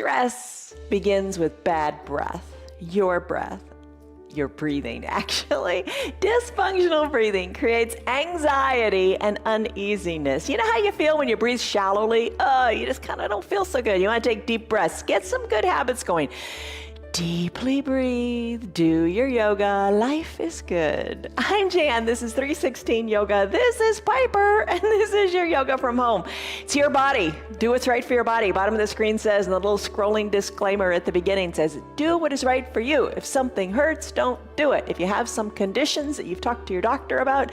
Stress begins with bad breath, your breathing actually. Dysfunctional breathing creates anxiety and uneasiness. You know how you feel when you breathe shallowly? You just kind of don't feel so good. You want to take deep breaths. Get some good habits going. Deeply breathe, do your yoga, life is good. I'm Jan, this is 316 Yoga, this is Piper, and this is your yoga from home. It's your body, do what's right for your body. Bottom of the screen says, and the little scrolling disclaimer at the beginning says, do what is right for you. If something hurts, don't do it. If you have some conditions that you've talked to your doctor about,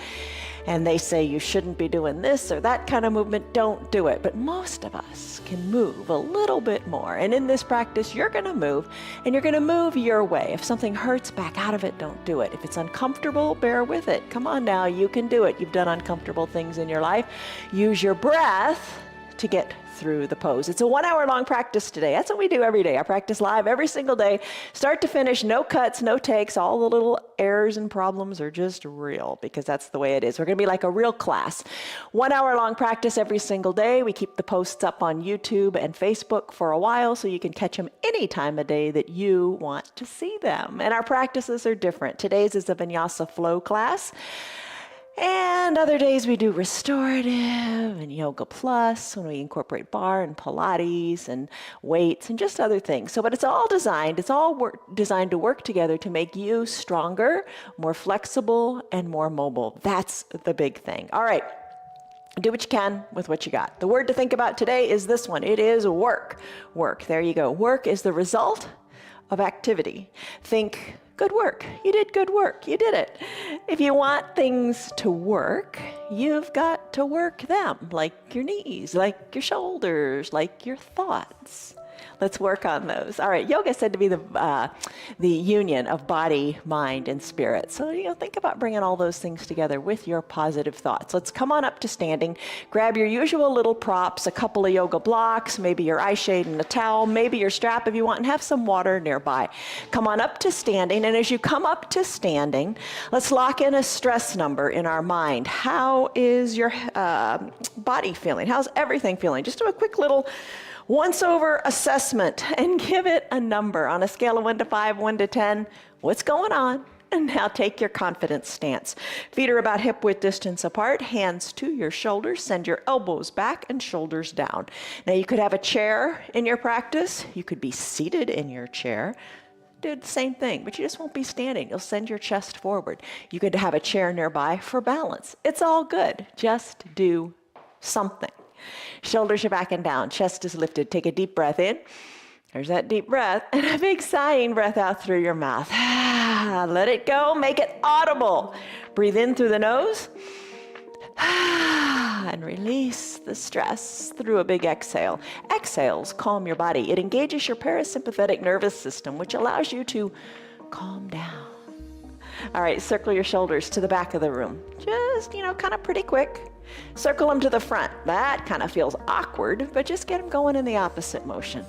and they say you shouldn't be doing this or that kind of movement, don't do it. But most of us can move a little bit more. And in this practice, you're gonna move, and you're gonna move your way. If something hurts, back out of it, don't do it. If it's uncomfortable, bear with it. Come on now, you can do it. You've done uncomfortable things in your life. Use your breath to get through the pose. It's a 1 hour long practice today. That's what we do every day. I practice live every single day, start to finish, no cuts, no takes. All the little errors and problems are just real because that's the way it is. We're going to be like a real class. 1 hour long practice every single day. We keep the posts up on YouTube and Facebook for a while so you can catch them any time of day that you want to see them. And our practices are different. Today's is a Vinyasa flow class. And other days we do restorative and yoga plus when we incorporate bar and Pilates and weights and just other things. So, but it's all designed to work together to make you stronger, more flexible, and more mobile. That's the big thing. All right. Do what you can with what you got. The word to think about today is this one. It is work. Work. There you go. Work is the result of activity. Think good work. You did good work. You did it. If you want things to work, you've got to work them, like your knees, like your shoulders, like your thoughts. Let's work on those. All right, yoga is said to be the union of body, mind, and spirit. So, think about bringing all those things together with your positive thoughts. Let's come on up to standing. Grab your usual little props, a couple of yoga blocks, maybe your eye shade and a towel, maybe your strap if you want, and have some water nearby. Come on up to standing, and as you come up to standing, let's lock in a stress number in our mind. How is your body feeling? How's everything feeling? Just do a quick little once-over assessment and give it a number on a scale of 1 to 5, 1 to 10. What's going on? And now take your confidence stance. Feet are about hip-width distance apart, hands to your shoulders. Send your elbows back and shoulders down. Now you could have a chair in your practice. You could be seated in your chair. Do the same thing, but you just won't be standing. You'll send your chest forward. You could have a chair nearby for balance. It's all good. Just do something. Shoulders are back and down. Chest is lifted. Take a deep breath in. There's that deep breath. And a big sighing breath out through your mouth. Let it go. Make it audible. Breathe in through the nose. And release the stress through a big exhale. Exhales calm your body. It engages your parasympathetic nervous system, which allows you to calm down. All right, circle your shoulders to the back of the room. Just, kind of pretty quick. Circle them to the front. That kind of feels awkward, but just get them going in the opposite motion.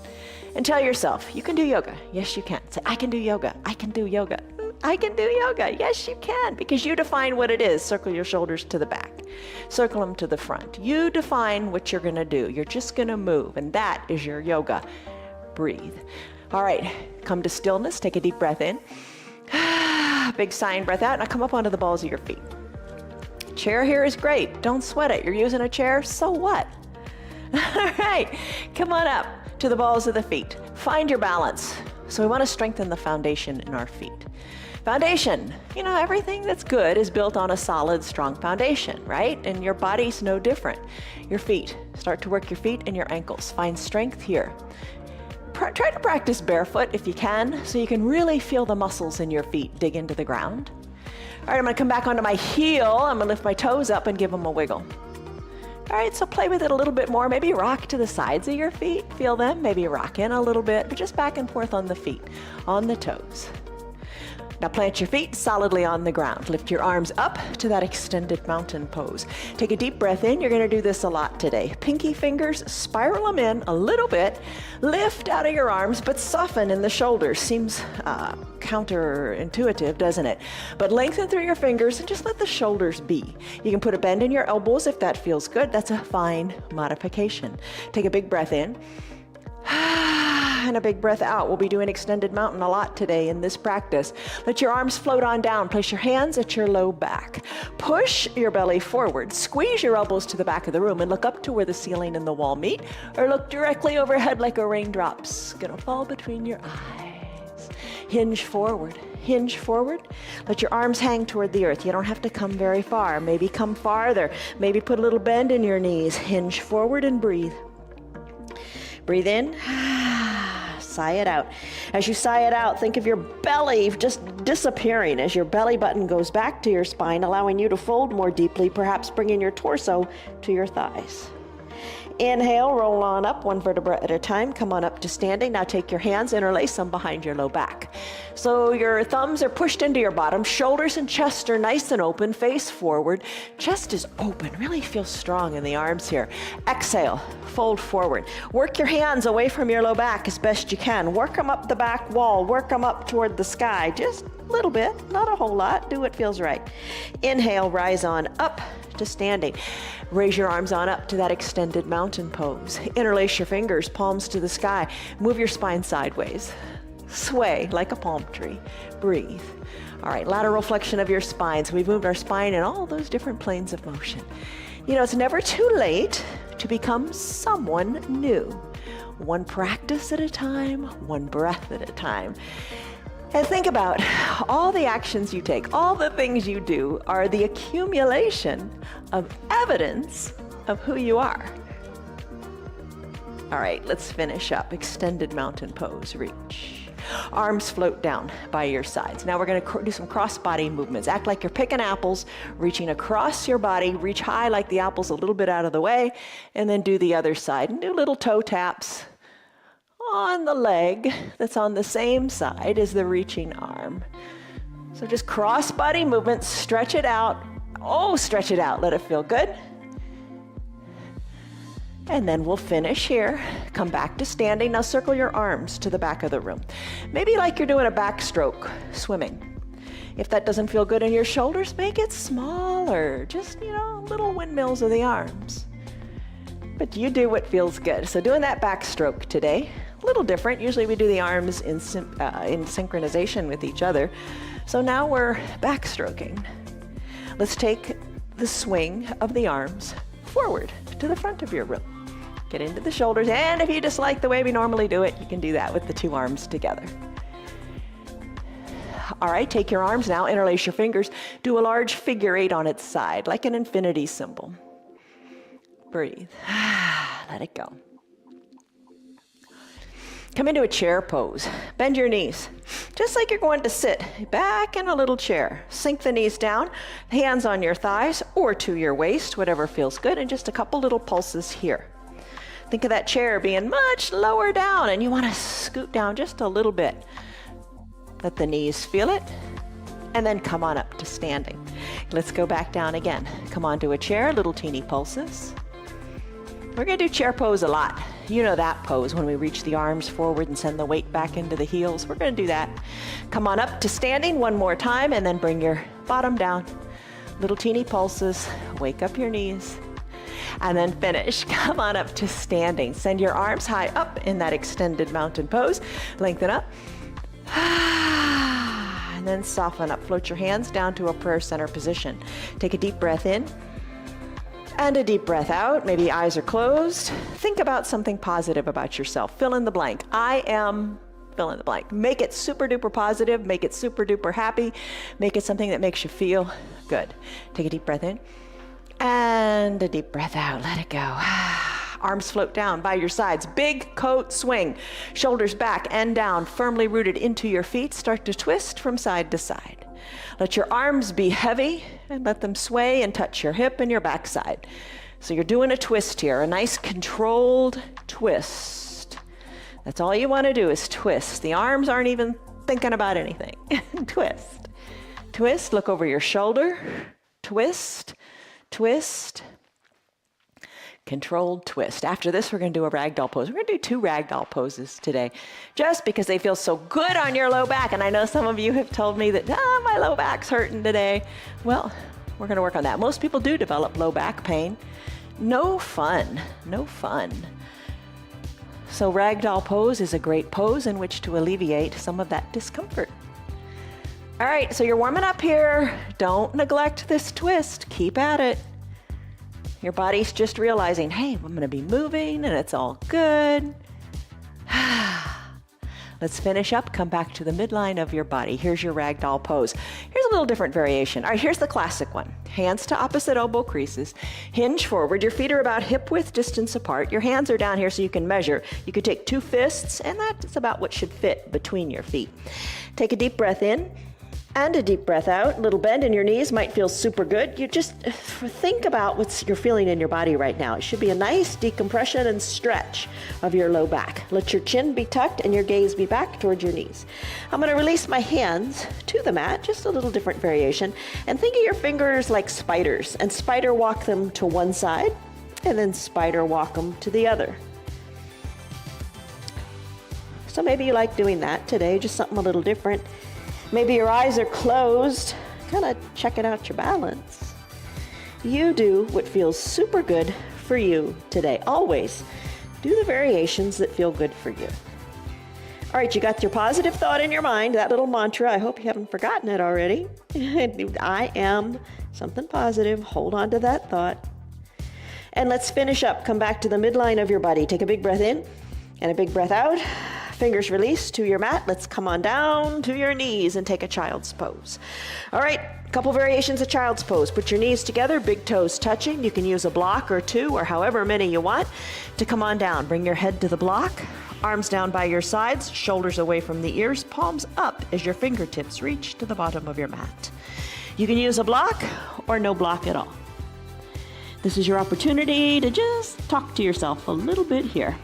And tell yourself, you can do yoga. Yes, you can. Say, I can do yoga. I can do yoga. I can do yoga. Yes, you can, because you define what it is. Circle your shoulders to the back. Circle them to the front. You define what you're going to do. You're just going to move, and that is your yoga. Breathe. All right, come to stillness. Take a deep breath in. Big sighing breath out. Now come up onto the balls of your feet. Chair here is great. Don't sweat it. You're using a chair, so what? All right, come on up to the balls of the feet. Find your balance. So we want to strengthen the foundation in our feet. Foundation, everything that's good is built on a solid, strong foundation, right? And your body's no different. Your feet, start to work your feet and your ankles. Find strength here. Try to practice barefoot if you can, so you can really feel the muscles in your feet dig into the ground. All right, I'm gonna come back onto my heel. I'm gonna lift my toes up and give them a wiggle. All right, so play with it a little bit more. Maybe rock to the sides of your feet. Feel them, maybe rock in a little bit, but just back and forth on the feet, on the toes. Now plant your feet solidly on the ground. Lift your arms up to that extended mountain pose. Take a deep breath in. You're going to do this a lot today. Pinky fingers, spiral them in a little bit. Lift out of your arms, but soften in the shoulders. Seems counterintuitive, doesn't it? But lengthen through your fingers and just let the shoulders be. You can put a bend in your elbows if that feels good. That's a fine modification. Take a big breath in. and a big breath out. We'll be doing extended mountain a lot today in this practice. Let your arms float on down. Place your hands at your low back. Push your belly forward. Squeeze your elbows to the back of the room and look up to where the ceiling and the wall meet, or look directly overhead like a raindrop's gonna fall between your eyes. Hinge forward. Hinge forward. Let your arms hang toward the earth. You don't have to come very far. Maybe come farther. Maybe put a little bend in your knees. Hinge forward and breathe. Breathe in. Sigh it out. As you sigh it out, think of your belly just disappearing as your belly button goes back to your spine, allowing you to fold more deeply, perhaps bringing your torso to your thighs. Inhale, roll on up one vertebra at a time. Come on up to standing. Now take your hands, interlace them behind your low back. So your thumbs are pushed into your bottom. Shoulders and chest are nice and open. Face forward. Chest is open. Really feel strong in the arms here. Exhale, fold forward. Work your hands away from your low back as best you can. Work them up the back wall. Work them up toward the sky. Just a little bit, not a whole lot. Do what feels right. Inhale, rise on up to standing. Raise your arms on up to that extended mountain pose. Interlace your fingers, palms to the sky. Move your spine sideways. Sway like a palm tree. Breathe. All right, lateral flexion of your spine. So we've moved our spine in all those different planes of motion. You know, it's never too late to become someone new. One practice at a time, one breath at a time. And think about all the actions you take, all the things you do are the accumulation of evidence of who you are. All right, let's finish up. Extended mountain pose, reach. Arms float down by your sides. Now we're gonna do some cross body movements. Act like you're picking apples, reaching across your body, reach high like the apple's a little bit out of the way, and then do the other side. And do little toe taps on the leg that's on the same side as the reaching arm. So just cross body movements, stretch it out. Oh, stretch it out, let it feel good. And then we'll finish here. Come back to standing. Now circle your arms to the back of the room. Maybe like you're doing a backstroke swimming. If that doesn't feel good in your shoulders, make it smaller. Just, you know, little windmills of the arms. But you do what feels good. So doing that backstroke today, a little different. Usually we do the arms in synchronization with each other. So now we're backstroking. Let's take the swing of the arms forward to the front of your room. Get into the shoulders, and if you just like the way we normally do it, you can do that with the two arms together. All right, take your arms now, interlace your fingers, do a large figure eight on its side, like an infinity symbol. Breathe, let it go. Come into a chair pose. Bend your knees, just like you're going to sit back in a little chair. Sink the knees down, hands on your thighs or to your waist, whatever feels good, and just a couple little pulses here. Think of that chair being much lower down, and you want to scoot down just a little bit. Let the knees feel it, and then come on up to standing. Let's go back down again. Come onto a chair, little teeny pulses. We're going to do chair pose a lot. You know that pose when we reach the arms forward and send the weight back into the heels. We're going to do that. Come on up to standing one more time and then bring your bottom down. Little teeny pulses. Wake up your knees. And then finish. Come on up to standing. Send your arms high up in that extended mountain pose. Lengthen up. And then soften up. Float your hands down to a prayer center position. Take a deep breath in. And a deep breath out. Maybe eyes are closed. Think about something positive about yourself. Fill in the blank. I am, fill in the blank. Make it super duper positive. Make it super duper happy. Make it something that makes you feel good. Take a deep breath in. And a deep breath out. Let it go. Arms float down by your sides. Big coat swing. Shoulders back and down, firmly rooted into your feet. Start to twist from side to side. Let your arms be heavy and let them sway and touch your hip and your backside. So you're doing a twist here, a nice controlled twist. That's all you want to do is twist. The arms aren't even thinking about anything. Twist. Twist, look over your shoulder. Twist, twist. Controlled twist. After this, we're going to do a ragdoll pose. We're going to do 2 ragdoll poses today, just because they feel so good on your low back. And I know some of you have told me that, my low back's hurting today. Well, we're going to work on that. Most people do develop low back pain. No fun, no fun. So ragdoll pose is a great pose in which to alleviate some of that discomfort. All right, so you're warming up here. Don't neglect this twist. Keep at it. Your body's just realizing, hey, I'm gonna be moving and it's all good. Let's finish up, come back to the midline of your body. Here's your ragdoll pose. Here's a little different variation. All right, here's the classic one. Hands to opposite elbow creases. Hinge forward. Your feet are about hip width distance apart. Your hands are down here so you can measure. You could take 2 fists, and that's about what should fit between your feet. Take a deep breath in and a deep breath out. A little bend in your knees might feel super good. You just think about what you're feeling in your body right now. It should be a nice decompression and stretch of your low back. Let your chin be tucked and your gaze be back towards your knees. I'm going to release my hands to the mat, just a little different variation, and think of your fingers like spiders, and spider walk them to one side and then spider walk them to the other. So maybe you like doing that today, just something a little different. Maybe your eyes are closed, kind of checking out your balance. You do what feels super good for you today. Always do the variations that feel good for you. All right, you got your positive thought in your mind, that little mantra. I hope you haven't forgotten it already. I am something positive. Hold on to that thought. And let's finish up. Come back to the midline of your body. Take a big breath in and a big breath out. Fingers released to your mat. Let's come on down to your knees and take a child's pose. All right, a couple variations of child's pose. Put your knees together, big toes touching. You can use a block or 2 or however many you want to come on down. Bring your head to the block, arms down by your sides, shoulders away from the ears, palms up as your fingertips reach to the bottom of your mat. You can use a block or no block at all. This is your opportunity to just talk to yourself a little bit here.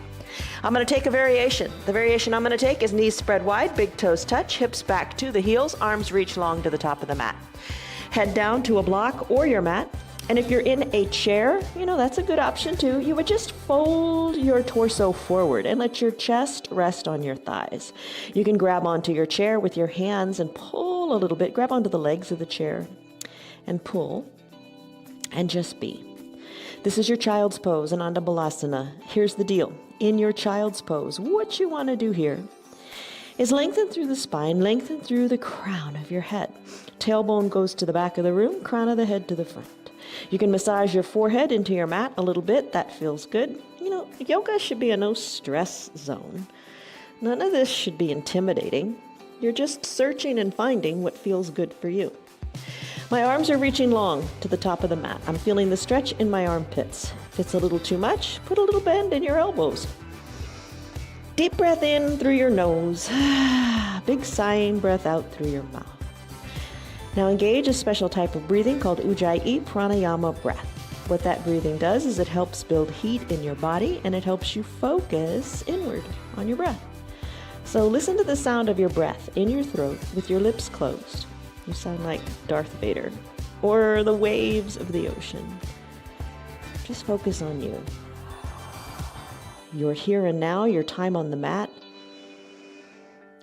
I'm going to take a variation. The variation I'm going to take is knees spread wide, big toes touch, hips back to the heels, arms reach long to the top of the mat. Head down to a block or your mat. And if you're in a chair, that's a good option too. You would just fold your torso forward and let your chest rest on your thighs. You can grab onto your chair with your hands and pull a little bit. Grab onto the legs of the chair and pull and just be. This is your child's pose, Ananda Balasana. Here's the deal. In your child's pose, what you want to do here is lengthen through the spine, lengthen through the crown of your head. Tailbone goes to the back of the room, crown of the head to the front. You can massage your forehead into your mat a little bit. That feels good. Yoga should be a no stress zone. None of this should be intimidating. You're just searching and finding what feels good for you. My arms are reaching long to the top of the mat. I'm feeling the stretch in my armpits. If it's a little too much, put a little bend in your elbows. Deep breath in through your nose. Big sighing breath out through your mouth. Now engage a special type of breathing called Ujjayi Pranayama breath. What that breathing does is it helps build heat in your body and it helps you focus inward on your breath. So listen to the sound of your breath in your throat with your lips closed. You sound like Darth Vader or the waves of the ocean. Just focus on you. Your here and now, your time on the mat.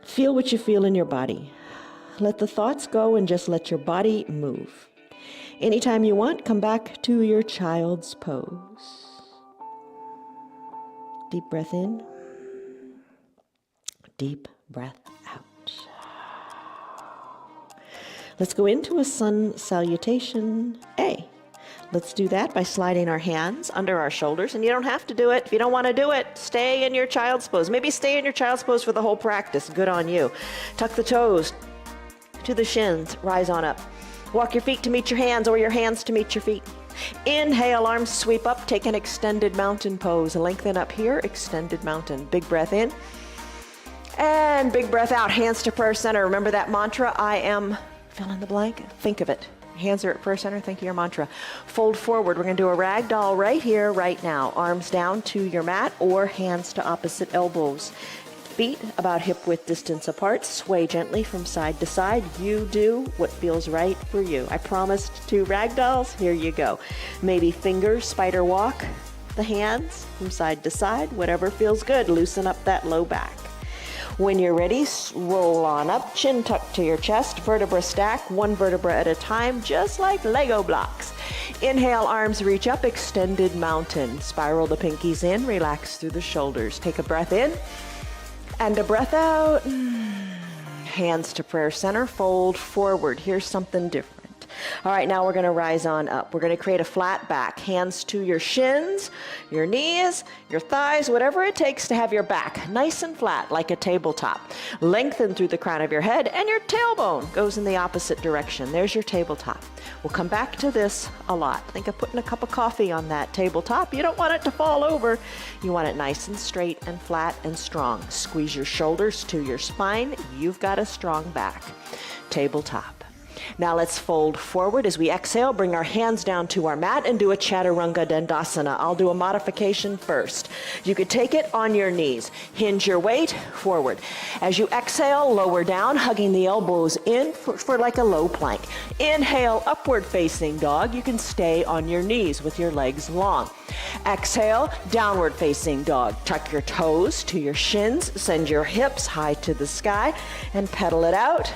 Feel what you feel in your body. Let the thoughts go and just let your body move. Anytime you want, come back to your child's pose. Deep breath in. Deep breath out. Let's go into a sun salutation A. Let's do that by sliding our hands under our shoulders. And you don't have to do it. If you don't want to do it, stay in your child's pose. Maybe stay in your child's pose for the whole practice. Good on you. Tuck the toes to the shins. Rise on up. Walk your feet to meet your hands or your hands to meet your feet. Inhale, arms sweep up. Take an extended mountain pose. Lengthen up here, extended mountain. Big breath in. And big breath out. Hands to prayer center. Remember that mantra, I am... fill in the blank. Think of it. Hands are at prayer center. Think of your mantra. Fold forward. We're going to do a ragdoll right here, right now. Arms down to your mat or hands to opposite elbows. Feet about hip width distance apart. Sway gently from side to side. You do what feels right for you. I promised 2 ragdolls. Here you go. Maybe fingers, spider walk the hands from side to side. Whatever feels good. Loosen up that low back. When you're ready, roll on up, chin tucked to your chest, vertebra stack, one vertebra at a time, just like Lego blocks. Inhale, arms reach up, extended mountain. Spiral the pinkies in, relax through the shoulders. Take a breath in and a breath out. Hands to prayer center, fold forward. Here's something different. All right, now we're going to rise on up. We're going to create a flat back. Hands to your shins, your knees, your thighs, whatever it takes to have your back nice and flat like a tabletop. Lengthen through the crown of your head, and your tailbone goes in the opposite direction. There's your tabletop. We'll come back to this a lot. Think of putting a cup of coffee on that tabletop. You don't want it to fall over. You want it nice and straight and flat and strong. Squeeze your shoulders to your spine. You've got a strong back. Tabletop. Now let's fold forward. As we exhale, bring our hands down to our mat and do a Chaturanga Dandasana. I'll do a modification first. You could take it on your knees. Hinge your weight forward. As you exhale, lower down, hugging the elbows in for like a low plank. Inhale, upward facing dog. You can stay on your knees with your legs long. Exhale, downward facing dog. Tuck your toes to your shins. Send your hips high to the sky and pedal it out.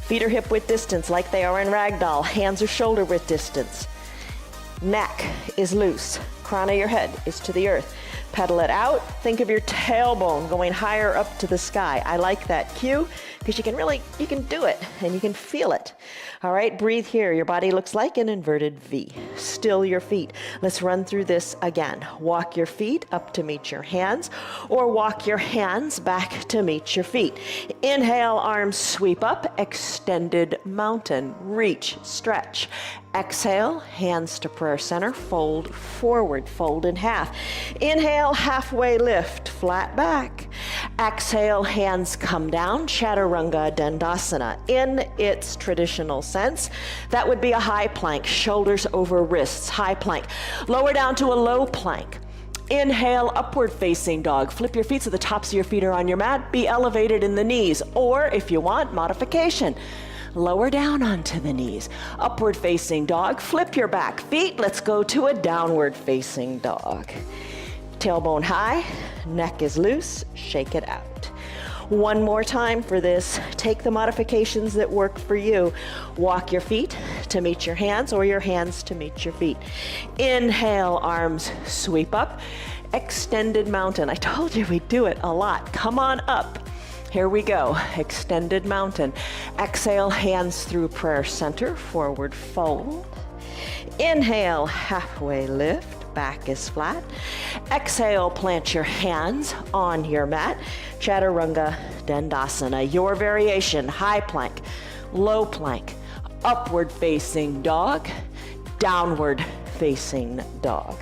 Feet are hip width distance like they are in ragdoll. Hands are shoulder width distance. Neck is loose. Crown of your head is to the earth. Pedal it out. Think of your tailbone going higher up to the sky. I like that cue because you can do it and you can feel it. All right, breathe here. Your body looks like an inverted V. Still your feet. Let's run through this again. Walk your feet up to meet your hands, or walk your hands back to meet your feet. Inhale, arms sweep up, extended mountain. Reach, stretch. Exhale, hands to prayer center, fold forward, fold in half. Inhale, halfway lift, flat back. Exhale, hands come down, Chaturanga Dandasana. In its traditional sense, that would be a high plank, shoulders over wrists, high plank. Lower down to a low plank. Inhale, upward facing dog. Flip your feet so the tops of your feet are on your mat. Be elevated in the knees, or if you want, modification. Lower down onto the knees. Upward facing dog. Flip your back feet. Let's go to a downward facing dog. Tailbone high, neck is loose, shake it out. One more time for this. Take the modifications that work for you. Walk your feet to meet your hands, or your hands to meet your feet. Inhale, arms sweep up. Extended mountain. I told you we'd do it a lot. Come on up. Here we go, extended mountain. Exhale, hands through prayer center, forward fold. Inhale, halfway lift, back is flat. Exhale, plant your hands on your mat. Chaturanga Dandasana, your variation, high plank, low plank, upward facing dog, downward facing dog.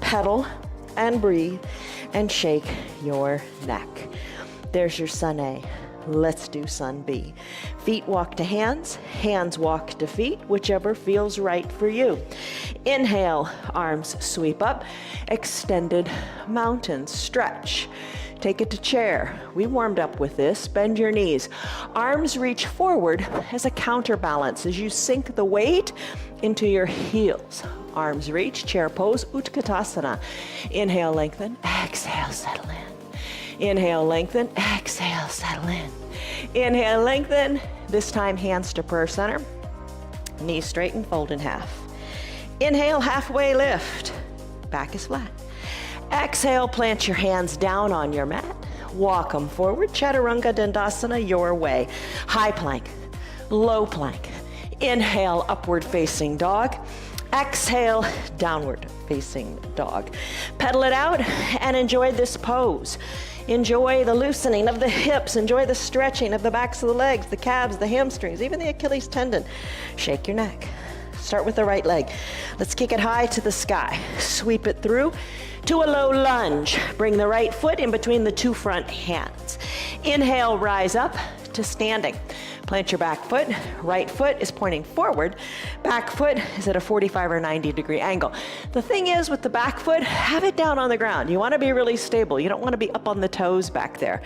Pedal and breathe and shake your neck. There's your Sun A. Let's do Sun B. Feet walk to hands, hands walk to feet, whichever feels right for you. Inhale, arms sweep up, extended mountain, stretch. Take it to chair. We warmed up with this. Bend your knees. Arms reach forward as a counterbalance as you sink the weight into your heels. Arms reach, chair pose, Utkatasana. Inhale, lengthen, exhale, settle in. Inhale, lengthen, exhale, settle in. Inhale, lengthen. This time, hands to prayer center. Knees straight and fold in half. Inhale, halfway lift. Back is flat. Exhale, plant your hands down on your mat. Walk them forward. Chaturanga Dandasana, your way. High plank, low plank. Inhale, upward facing dog. Exhale, downward facing dog. Pedal it out and enjoy this pose. Enjoy the loosening of the hips. Enjoy the stretching of the backs of the legs, the calves, the hamstrings, even the Achilles tendon. Shake your neck. Start with the right leg. Let's kick it high to the sky. Sweep it through to a low lunge. Bring the right foot in between the two front hands. Inhale, rise up. to standing. Plant your back foot. Right foot is pointing forward. Back foot is at a 45 or 90 degree angle. The thing is with the back foot, have it down on the ground. You want to be really stable. You don't want to be up on the toes back there.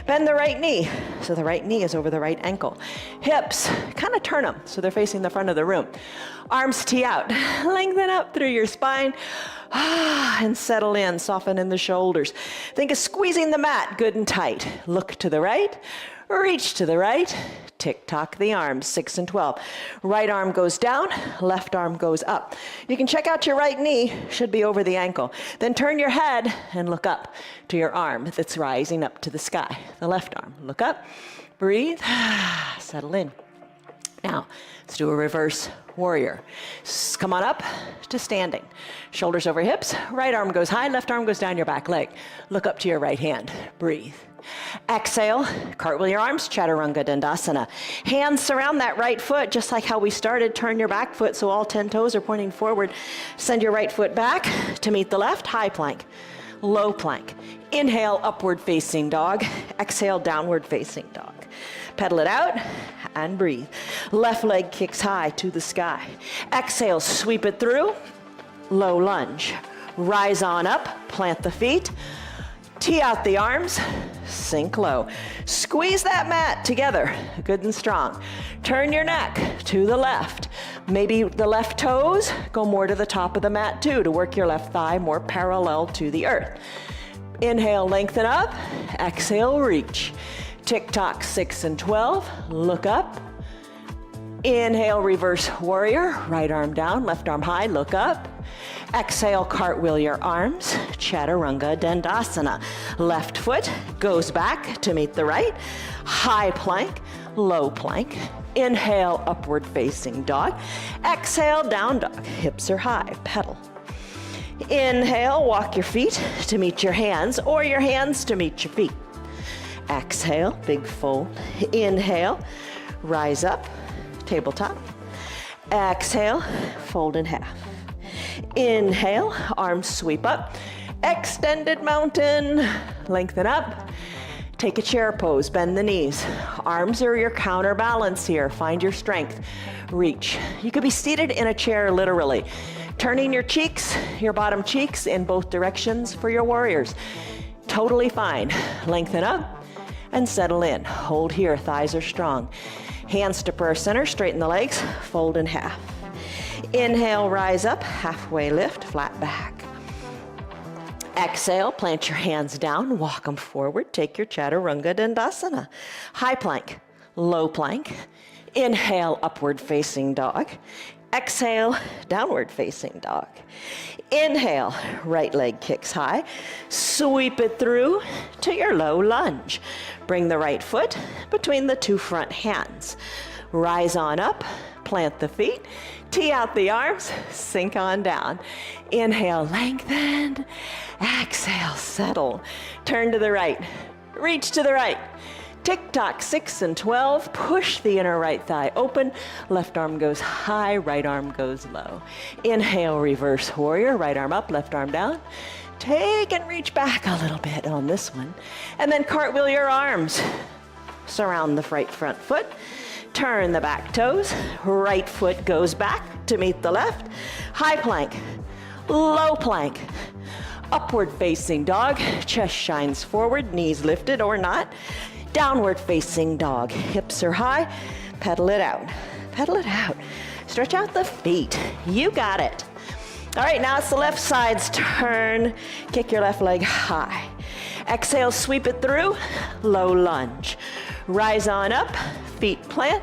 Bend the right knee. So the right knee is over the right ankle. Hips, kind of turn them so they're facing the front of the room. Arms tee out. Lengthen up through your spine. And settle in, soften in the shoulders. Think of squeezing the mat good and tight. Look to the right, reach to the right, tick-tock the arms, 6 and 12. Right arm goes down, left arm goes up. You can check out your right knee, should be over the ankle. Then turn your head and look up to your arm that's rising up to the sky. The left arm, look up, breathe, settle in. Now, let's do a reverse warrior. Come on up to standing. Shoulders over hips, right arm goes high, left arm goes down your back leg. Look up to your right hand, breathe. Exhale, cartwheel your arms, Chaturanga Dandasana. Hands surround that right foot, just like how we started. Turn your back foot so all 10 toes are pointing forward. Send your right foot back to meet the left, high plank, low plank. Inhale, upward facing dog. Exhale, downward facing dog. Pedal it out and breathe. Left leg kicks high to the sky. Exhale, sweep it through. Low lunge. Rise on up, plant the feet. Tee out the arms, sink low. Squeeze that mat together, good and strong. Turn your neck to the left. Maybe the left toes go more to the top of the mat too to work your left thigh more parallel to the earth. Inhale, lengthen up. Exhale, reach. Tick-tock, 6 and 12. Look up. Inhale, reverse warrior. Right arm down, left arm high, look up. Exhale, cartwheel your arms, Chaturanga Dandasana. Left foot goes back to meet the right. High plank, low plank. Inhale, upward facing dog. Exhale, down dog. Hips are high, pedal. Inhale, walk your feet to meet your hands or your hands to meet your feet. Exhale, big fold. Inhale, rise up, tabletop. Exhale, fold in half. Inhale, arms sweep up. Extended mountain, lengthen up. Take a chair pose, bend the knees. Arms are your counterbalance here. Find your strength. Reach. You could be seated in a chair literally. Turning your cheeks, your bottom cheeks in both directions for your warriors. Totally fine. Lengthen up and settle in. Hold here, thighs are strong. Hands to prayer center, straighten the legs, fold in half. Inhale, rise up, halfway lift, flat back. Exhale, plant your hands down, walk them forward, take your Chaturanga Dandasana. High plank, low plank. Inhale, upward facing dog. Exhale, downward facing dog. Inhale, right leg kicks high. Sweep it through to your low lunge. Bring the right foot between the two front hands. Rise on up, plant the feet, tee out the arms, sink on down. Inhale, lengthen. Exhale, settle. Turn to the right, reach to the right. Tick-tock, 6 and 12. Push the inner right thigh open. Left arm goes high, right arm goes low. Inhale, reverse warrior. Right arm up, left arm down. Take and reach back a little bit on this one. And then cartwheel your arms. Surround the right front foot. Turn the back toes. Right foot goes back to meet the left. High plank, low plank. Upward facing dog. Chest shines forward, knees lifted or not. Downward facing dog. Hips are high. Pedal it out. Pedal it out. Stretch out the feet. You got it. All right, now it's the left side's turn. Kick your left leg high. Exhale, sweep it through. Low lunge. Rise on up. Feet plant.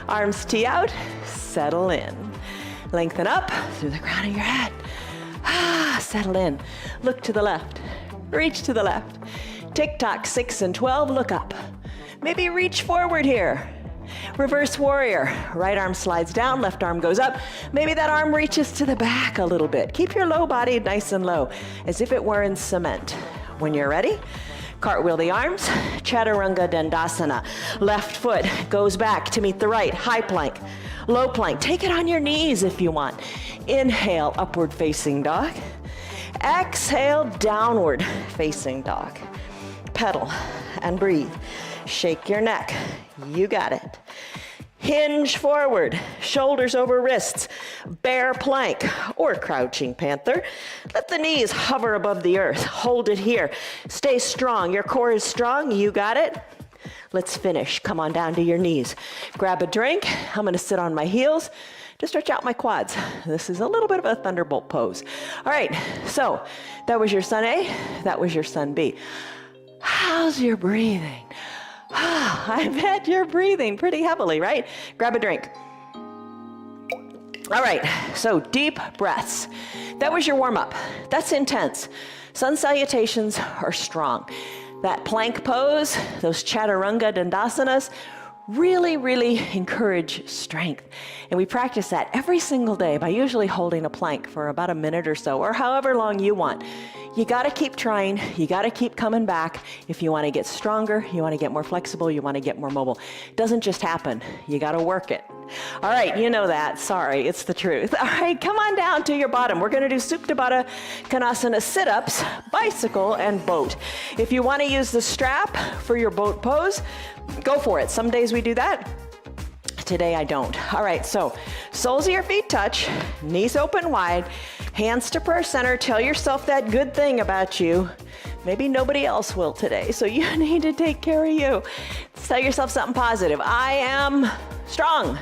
Arms tee out. Settle in. Lengthen up through the crown of your head. Settle in. Look to the left. Reach to the left. Tick-tock, 6 and 12, look up. Maybe reach forward here. Reverse warrior. Right arm slides down, left arm goes up. Maybe that arm reaches to the back a little bit. Keep your low body nice and low, as if it were in cement. When you're ready, cartwheel the arms, Chaturanga Dandasana. Left foot goes back to meet the right, high plank, low plank. Take it on your knees if you want. Inhale, upward facing dog. Exhale, downward facing dog. Pedal and breathe. Shake your neck. You got it. Hinge forward, shoulders over wrists, bear plank or crouching panther. Let the knees hover above the earth. Hold it here. Stay strong. Your core is strong. You got it. Let's finish. Come on down to your knees. Grab a drink. I'm going to sit on my heels to stretch out my quads. This is a little bit of a thunderbolt pose. All right, so that was your sun A, that was your sun B. How's your breathing? I bet you're breathing pretty heavily, right? Grab a drink. All right, so deep breaths. That was your warm-up. That's intense. Sun salutations are strong. That plank pose, those chaturanga dandasanas, really encourage strength. And we practice that every single day by usually holding a plank for about a minute or so, or however long you want. You gotta keep trying, you gotta keep coming back. If you wanna get stronger, you wanna get more flexible, you wanna get more mobile. It doesn't just happen, you gotta work it. All right, you know that, sorry, it's the truth. All right, come on down to your bottom. We're gonna do Supta Baddha Konasana sit-ups, bicycle, and boat. If you wanna use the strap for your boat pose, go for it. Some days we do that. Today I don't. All right, so soles of your feet touch, knees open wide, hands to prayer center. Tell yourself that good thing about you. Maybe nobody else will today, so you need to take care of you. Tell yourself something positive. I am strong.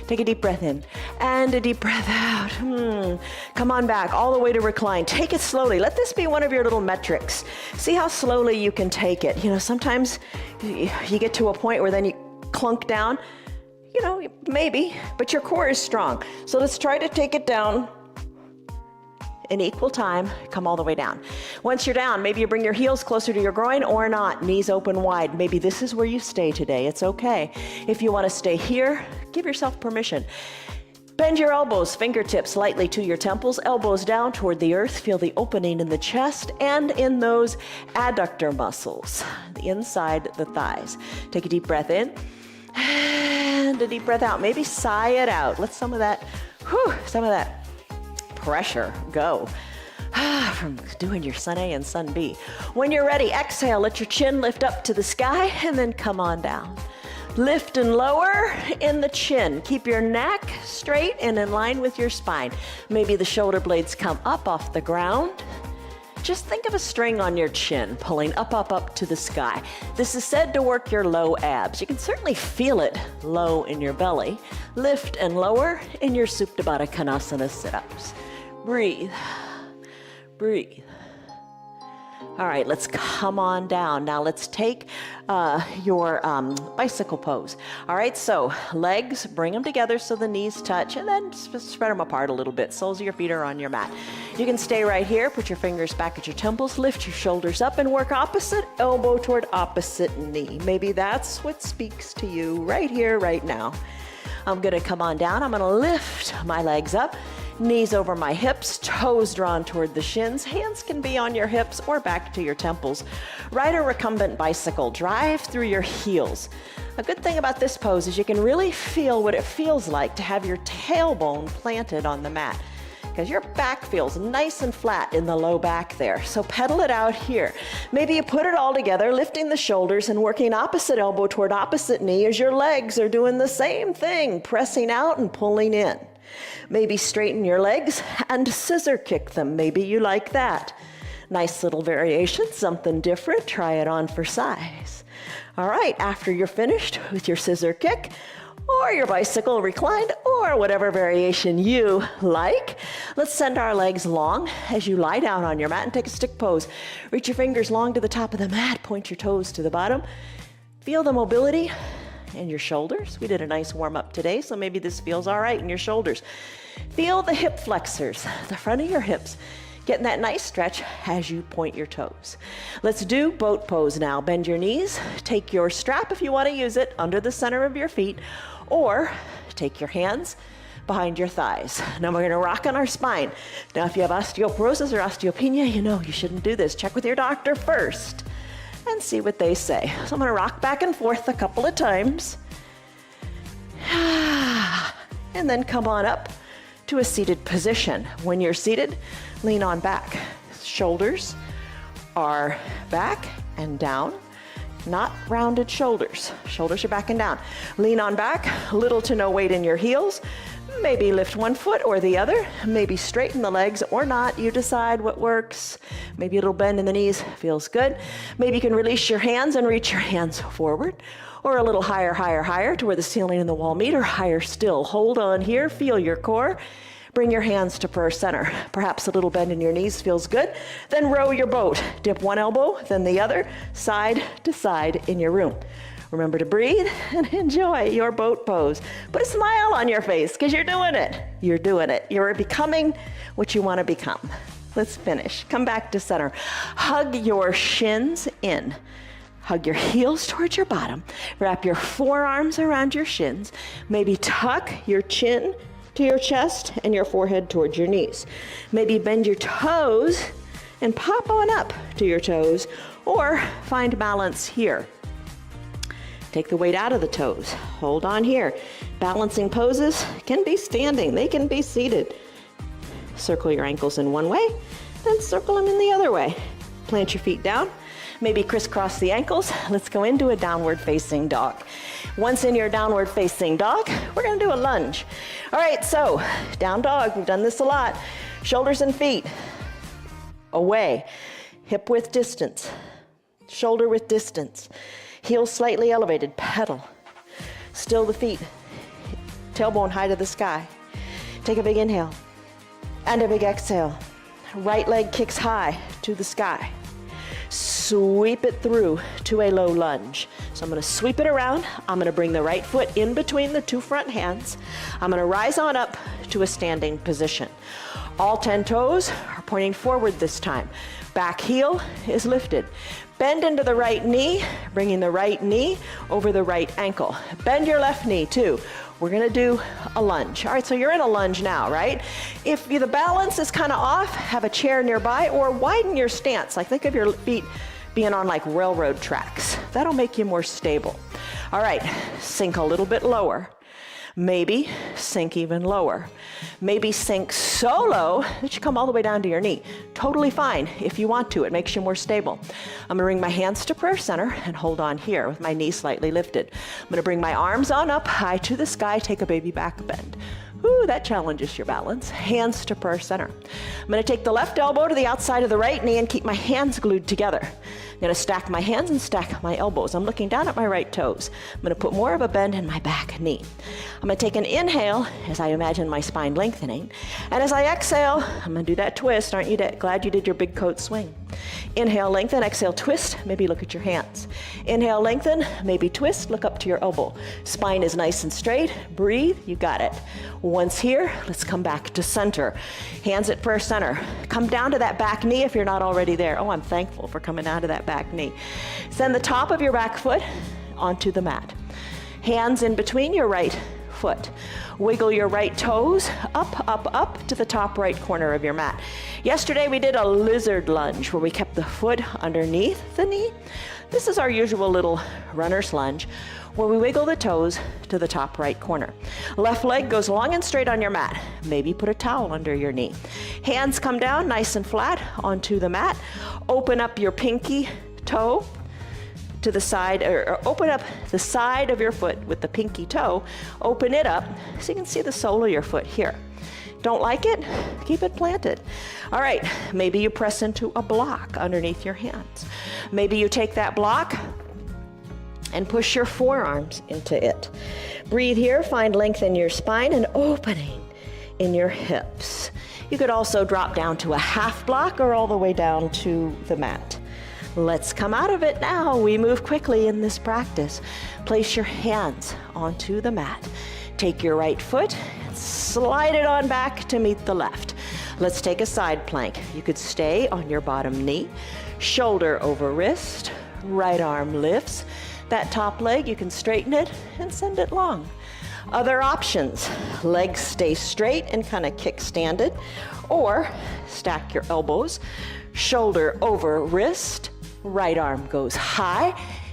Take a deep breath in and a deep breath out. Come on back all the way to recline. Take it slowly. Let this be one of your little metrics. See how slowly you can take it. You know, sometimes you get to a point where then you clunk down. You know, maybe, but your core is strong. So let's try to take it down in equal time. Come all the way down. Once you're down, maybe you bring your heels closer to your groin or not. Knees open wide. Maybe this is where you stay today. It's okay. If you want to stay here, give yourself permission. Bend your elbows, fingertips lightly to your temples, elbows down toward the earth. Feel the opening in the chest and in those adductor muscles, the inside the thighs. Take a deep breath in. And a deep breath out. Maybe sigh it out. Let some of that pressure go from doing your sun A and sun B. When you're ready, exhale. Let your chin lift up to the sky and then come on down. Lift and lower in the chin. Keep your neck straight and in line with your spine. Maybe the shoulder blades come up off the ground. Just think of a string on your chin, pulling up to the sky. This is said to work your low abs. You can certainly feel it low in your belly. Lift and lower in your Supta Baddha Konasana sit-ups. Breathe, breathe. All right, let's come on down. Now let's take your bicycle pose. All right, so legs, bring them together so the knees touch, and then spread them apart a little bit. Soles of your feet are on your mat. You can stay right here, put your fingers back at your temples, lift your shoulders up, and work opposite elbow toward opposite knee. Maybe that's what speaks to you right here, right now. I'm gonna come on down. I'm gonna lift my legs up. Knees over my hips, toes drawn toward the shins. Hands can be on your hips or back to your temples. Ride a recumbent bicycle. Drive through your heels. A good thing about this pose is you can really feel what it feels like to have your tailbone planted on the mat, because your back feels nice and flat in the low back there. So pedal it out here. Maybe you put it all together, lifting the shoulders and working opposite elbow toward opposite knee as your legs are doing the same thing, pressing out and pulling in. Maybe straighten your legs and scissor kick them. Maybe you like that. Nice little variation, something different. Try it on for size. All right, after you're finished with your scissor kick or your bicycle reclined or whatever variation you like, let's send our legs long as you lie down on your mat and take a stick pose. Reach your fingers long to the top of the mat, point your toes to the bottom. Feel the mobility in your shoulders. We did a nice warm up today, so maybe this feels all right in your shoulders. Feel the hip flexors, the front of your hips, getting that nice stretch as you point your toes. Let's do boat pose now. Bend your knees, take your strap if you want to use it under the center of your feet, or take your hands behind your thighs. Now we're going to rock on our spine. Now if you have osteoporosis or osteopenia, you know you shouldn't do this. Check with your doctor first and see what they say. So I'm going to rock back and forth a couple of times. And then come on up to a seated position. When you're seated, lean on back. Shoulders are back and down. not rounded shoulders. Shoulders are backing down. Lean on back, little to no weight in your heels. Maybe lift one foot or the other. Maybe straighten the legs or not. You decide what works. Maybe a little bend in the knees feels good. Maybe you can release your hands and reach your hands forward, or a little higher, higher, higher to where the ceiling and the wall meet, or higher still. Hold on here, feel your core. Bring your hands to prayer center. Perhaps a little bend in your knees feels good. Then row your boat. Dip one elbow, then the other, side to side in your room. Remember to breathe and enjoy your boat pose. Put a smile on your face because you're doing it. You're doing it. You're becoming what you want to become. Let's finish. Come back to center. Hug your shins in. Hug your heels towards your bottom. Wrap your forearms around your shins. Maybe tuck your chin to your chest and your forehead towards your knees. Maybe bend your toes and pop on up to your toes, or find balance here. Take the weight out of the toes. Hold on here. Balancing poses can be standing. They can be seated. Circle your ankles in one way, then circle them in the other way. Plant your feet down. Maybe crisscross the ankles. Let's go into a downward facing dog. Once in your downward facing dog, we're gonna do a lunge. All right, so down dog, we've done this a lot. Shoulders and feet away, hip width distance, shoulder width distance, heels slightly elevated, pedal. Still the feet, tailbone high to the sky. Take a big inhale and a big exhale. Right leg kicks high to the sky. Sweep it through to a low lunge. So I'm going to sweep it around. I'm going to bring the right foot in between the two front hands. I'm going to rise on up to a standing position. All 10 toes are pointing forward this time. Back heel is lifted. Bend into the right knee, bringing the right knee over the right ankle. Bend your left knee too. We're gonna do a lunge. All right, so you're in a lunge now, right? If the balance is kind of off, have a chair nearby or widen your stance. Like think of your feet being on like railroad tracks. That'll make you more stable. All right, sink a little bit lower. Maybe sink even lower. Maybe sink so low that you come all the way down to your knee. Totally fine if you want to. It makes you more stable. I'm gonna bring my hands to prayer center and hold on here with my knees slightly lifted. I'm gonna bring my arms on up high to the sky, take a baby back bend. Ooh, that challenges your balance. Hands to prayer center. I'm gonna take the left elbow to the outside of the right knee and keep my hands glued together. I'm gonna stack my hands and stack my elbows. I'm looking down at my right toes. I'm gonna put more of a bend in my back knee. I'm gonna take an inhale as I imagine my spine lengthening. And as I exhale, I'm gonna do that twist. Aren't you glad you did your big coat swing? Inhale, lengthen, exhale, twist, maybe look at your hands. Inhale, lengthen, maybe twist, look up to your elbow. Spine is nice and straight, breathe, you got it. Once here, let's come back to center. Hands at prayer center. Come down to that back knee if you're not already there. Oh, I'm thankful for coming down to that back knee. Send the top of your back foot onto the mat. Hands in between your right foot. Wiggle your right toes up, up, up to the top right corner of your mat. Yesterday we did a lizard lunge where we kept the foot underneath the knee. This is our usual little runner's lunge where we wiggle the toes to the top right corner. Left leg goes long and straight on your mat. Maybe put a towel under your knee. Hands come down nice and flat onto the mat. Open up your pinky toe to the side, or open up the side of your foot with the pinky toe. Open it up so you can see the sole of your foot here. Don't like it? Keep it planted. All right, maybe you press into a block underneath your hands. Maybe you take that block and push your forearms into it. Breathe here, find length in your spine and opening in your hips. You could also drop down to a half block or all the way down to the mat. Let's come out of it now. We move quickly in this practice. Place your hands onto the mat. Take your right foot and slide it on back to meet the left. Let's take a side plank. You could stay on your bottom knee, shoulder over wrist, right arm lifts. That top leg, you can straighten it and send it long. Other options, legs stay straight and kind of kick-standed, or stack your elbows, shoulder over wrist, right arm goes high,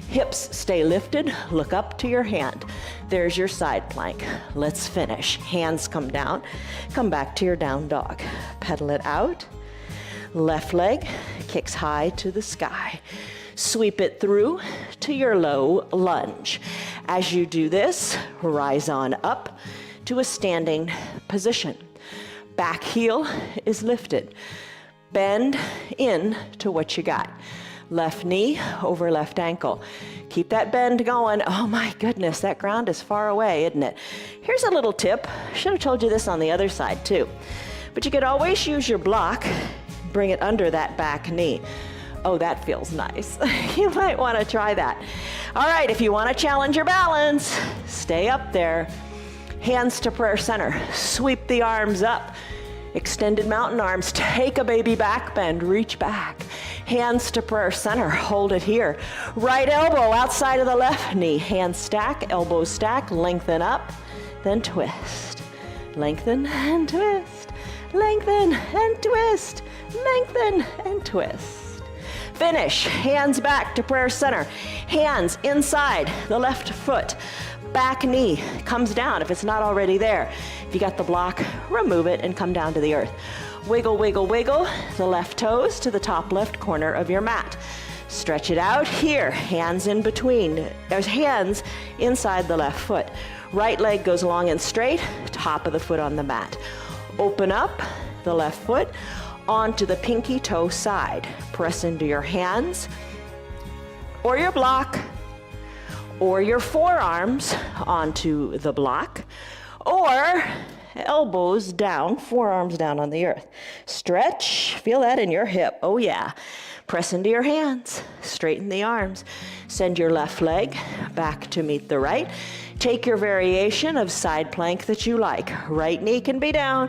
hips stay lifted, look up to your hand. There's your side plank. Let's finish. Hands come down, come back to your down dog. Pedal it out. Left leg kicks high to the sky. Sweep it through to your low lunge. As you do this, rise on up to a standing position. Back heel is lifted. Bend in to what you got. Left knee over left ankle. Keep that bend going. Oh my goodness, that ground is far away, isn't it? Here's a little tip. Should have told you this on the other side too. But you could always use your block, bring it under that back knee. Oh, that feels nice. You might want to try that. All right, if you want to challenge your balance, stay up there. Hands to prayer center. Sweep the arms up. Extended mountain arms. Take a baby back bend. Reach back. Hands to prayer center. Hold it here. Right elbow outside of the left knee. Hands stack, elbows stack. Lengthen up, then twist. Lengthen and twist. Lengthen and twist. Lengthen and twist. Finish. Hands back to prayer center. Hands inside the left foot. Back knee comes down if it's not already there. If you got the block, remove it and come down to the earth. Wiggle, wiggle, wiggle the left toes to the top left corner of your mat. Stretch it out here, hands in between. There's hands inside the left foot. Right leg goes long and straight, top of the foot on the mat. Open up the left foot onto the pinky toe side. Press into your hands or your block, or your forearms onto the block, or elbows down, forearms down on the earth. Stretch, feel that in your hip. Oh yeah. Press into your hands, straighten the arms. Send your left leg back to meet the right. Take your variation of side plank that you like. Right knee can be down,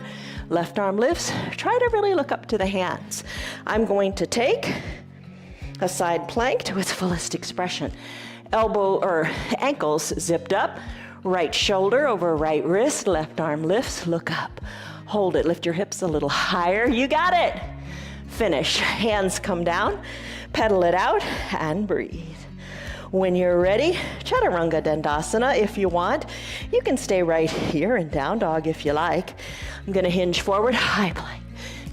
left arm lifts. Try to really look up to the hands. I'm going to take a side plank to its fullest expression. Elbow or ankles zipped up, right shoulder over right wrist, left arm lifts, look up. Hold it, lift your hips a little higher, you got it. Finish, hands come down, pedal it out, and breathe. When you're ready, Chaturanga Dandasana if you want. You can stay right here in down dog if you like. I'm gonna hinge forward, high plank.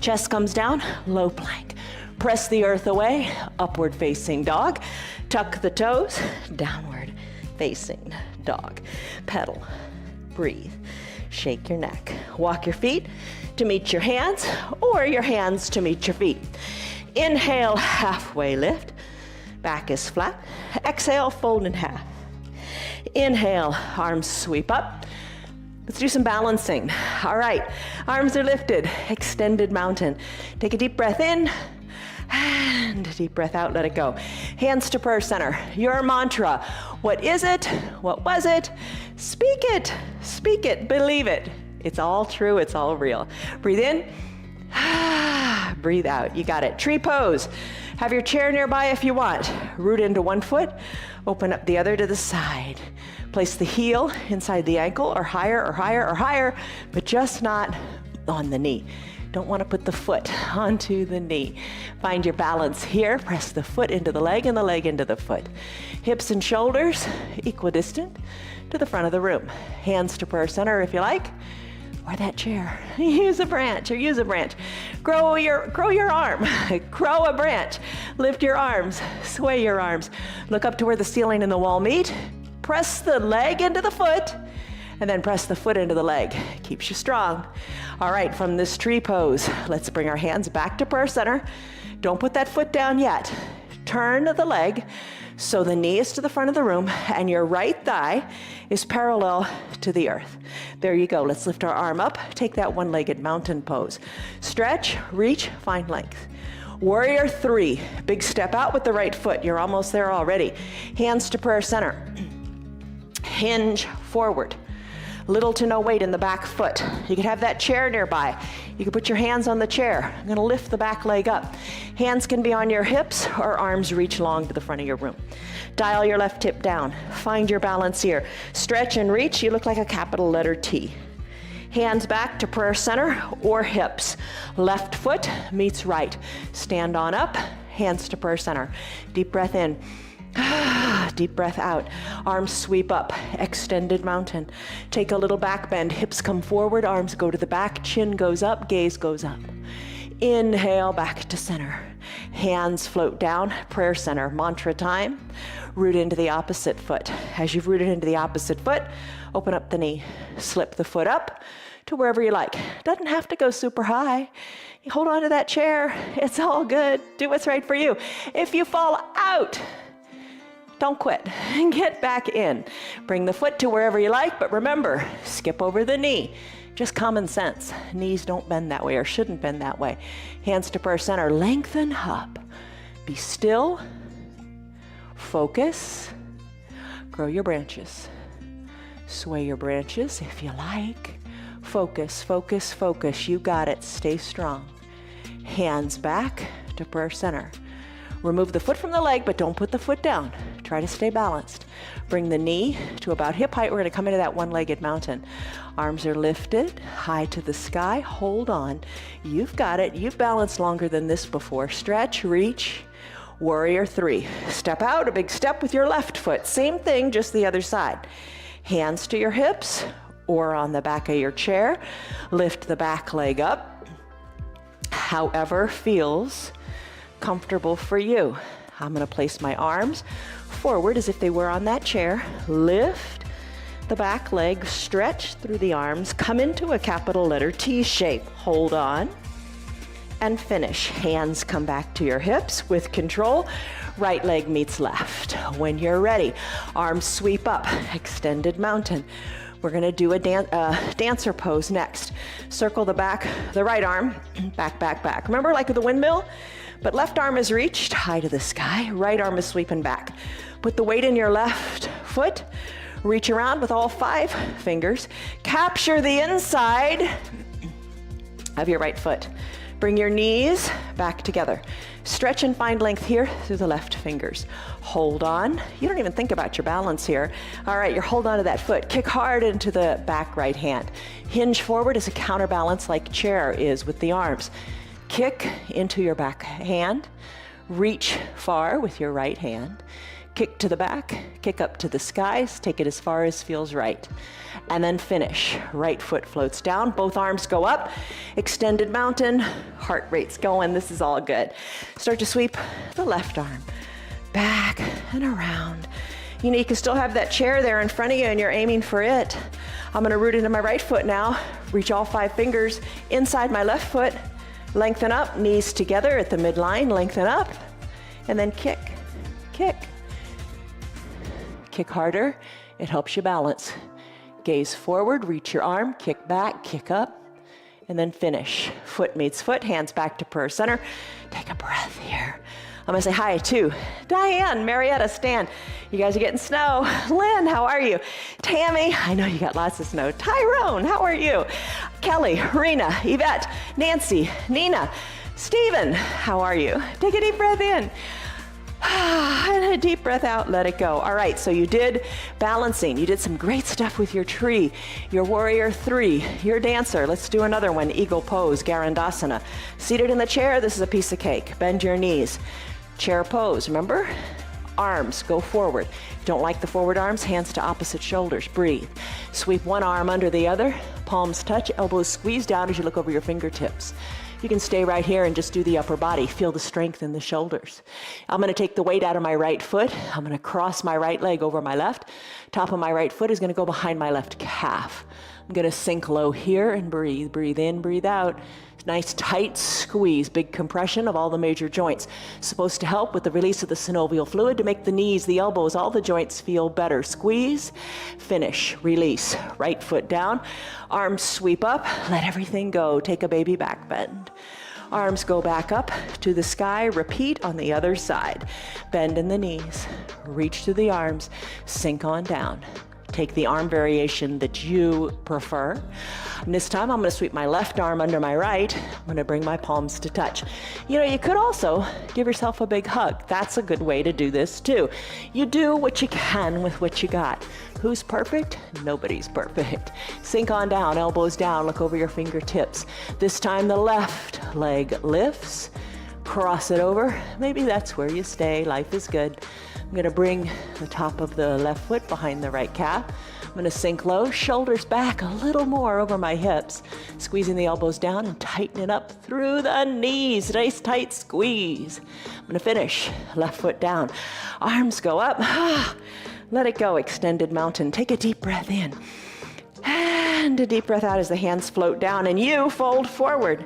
Chest comes down, low plank. Press the earth away, upward facing dog. Tuck the toes, downward facing dog. Pedal, breathe, shake your neck. Walk your feet to meet your hands or your hands to meet your feet. Inhale, halfway lift, back is flat. Exhale, fold in half. Inhale, arms sweep up. Let's do some balancing. All right, arms are lifted, extended mountain. Take a deep breath in. And deep breath out, let it go. Hands to prayer center. Your mantra. What is it? What was it? Speak it. Speak it. Believe it. It's all true. It's all real. Breathe in. Breathe out. You got it. Tree pose. Have your chair nearby if you want. Root into one foot. Open up the other to the side. Place the heel inside the ankle or higher or higher or higher, but just not on the knee. Don't want to put the foot onto the knee. Find your balance here. Press the foot into the leg and the leg into the foot. Hips and shoulders equidistant to the front of the room. Hands to prayer center if you like, or that chair. Use a branch or use a branch. Grow your arm. Grow a branch. Lift your arms. Sway your arms. Look up to where the ceiling and the wall meet. Press the leg into the foot. And then press the foot into the leg. Keeps you strong. All right, from this tree pose, let's bring our hands back to prayer center. Don't put that foot down yet. Turn the leg so the knee is to the front of the room and your right thigh is parallel to the earth. There you go. Let's lift our arm up. Take that one-legged mountain pose. Stretch, reach, find length. Warrior 3. Big step out with the right foot. You're almost there already. Hands to prayer center. Hinge forward. Little to no weight in the back foot. You could have that chair nearby. You could put your hands on the chair. I'm gonna lift the back leg up. Hands can be on your hips or arms reach long to the front of your room. Dial your left hip down. Find your balance here. Stretch and reach, you look like a capital letter T. Hands back to prayer center or hips. Left foot meets right. Stand on up, hands to prayer center. Deep breath in. Deep breath out. Arms sweep up. Extended mountain. Take a little back bend. Hips come forward. Arms go to the back. Chin goes up. Gaze goes up. Inhale back to center. Hands float down, prayer center, mantra time. Root into the opposite foot. As you've rooted into the opposite foot, open up the knee. Slip the foot up to wherever you like. Doesn't have to go super high. You hold on to that chair. It's all good. Do what's right for you. If you fall out, don't quit. Get back in. Bring the foot to wherever you like, but remember, skip over the knee. Just common sense. Knees don't bend that way or shouldn't bend that way. Hands to prayer center. Lengthen up. Be still. Focus. Grow your branches. Sway your branches if you like. Focus, focus, focus. You got it. Stay strong. Hands back to prayer center. Remove the foot from the leg, but don't put the foot down. Try to stay balanced. Bring the knee to about hip height. We're going to come into that one-legged mountain. Arms are lifted, high to the sky. Hold on. You've got it. You've balanced longer than this before. Stretch, reach. Warrior three. Step out, a big step with your left foot. Same thing, just the other side. Hands to your hips or on the back of your chair. Lift the back leg up. However feels comfortable for you. I'm going to place my arms forward as if they were on that chair. Lift the back leg, stretch through the arms, come into a capital letter T shape. Hold on and finish. Hands come back to your hips with control. Right leg meets left. When you're ready, arms sweep up, extended mountain. We're going to do a dancer pose next. Circle the back, the right arm, back, back, back. Remember, like with the windmill? But left arm is reached high to the sky. Right arm is sweeping back. Put the weight in your left foot. Reach around with all 5 fingers. Capture the inside of your right foot. Bring your knees back together. Stretch and find length here through the left fingers. Hold on. You don't even think about your balance here. All right, you're hold on to that foot. Kick hard into the back right hand. Hinge forward as a counterbalance like chair is with the arms. Kick into your back hand. Reach far with your right hand. Kick to the back, kick up to the skies, take it as far as feels right. And then finish. Right foot floats down, both arms go up, extended mountain, heart rate's going, this is all good. Start to sweep the left arm back and around. You know, you can still have that chair there in front of you and you're aiming for it. I'm gonna root into my right foot now, reach all 5 fingers inside my left foot, lengthen up, knees together at the midline, lengthen up, and then kick, kick. Kick harder, it helps you balance. Gaze forward, reach your arm, kick back, kick up, and then finish. Foot meets foot, hands back to prayer center. Take a breath here. I'm gonna say hi to Diane, Marietta, Stan. You guys are getting snow. Lynn, how are you? Tammy, I know you got lots of snow. Tyrone, how are you? Kelly, Rena, Yvette, Nancy, Nina, Stephen, how are you? Take a deep breath in. And a deep breath out, let it go. All right, so you did balancing. You did some great stuff with your tree, your warrior three, your dancer. Let's do another one, eagle pose, Garandasana. Seated in the chair, this is a piece of cake. Bend your knees. Chair pose, remember? Arms go forward. Don't like the forward arms, hands to opposite shoulders. Breathe. Sweep one arm under the other. Palms touch, elbows squeeze down as you look over your fingertips. You can stay right here and just do the upper body. Feel the strength in the shoulders. I'm gonna take the weight out of my right foot. I'm gonna cross my right leg over my left. Top of my right foot is gonna go behind my left calf. I'm gonna sink low here and breathe. Breathe in, breathe out. Nice tight squeeze, big compression of all the major joints. Supposed to help with the release of the synovial fluid to make the knees, the elbows, all the joints feel better. Squeeze, finish, release. Right foot down, arms sweep up, let everything go. Take a baby back bend. Arms go back up to the sky, repeat on the other side. Bend in the knees, reach to the arms, sink on down. Take the arm variation that you prefer. And this time I'm gonna sweep my left arm under my right. I'm gonna bring my palms to touch. You know, you could also give yourself a big hug. That's a good way to do this too. You do what you can with what you got. Who's perfect? Nobody's perfect. Sink on down, elbows down, look over your fingertips. This time the left leg lifts, cross it over. Maybe that's where you stay, life is good. I'm gonna bring the top of the left foot behind the right calf. I'm gonna sink low, shoulders back a little more over my hips, squeezing the elbows down and tighten it up through the knees. Nice tight squeeze. I'm gonna finish, left foot down, arms go up, let it go, extended mountain. Take a deep breath in, and a deep breath out as the hands float down and you fold forward.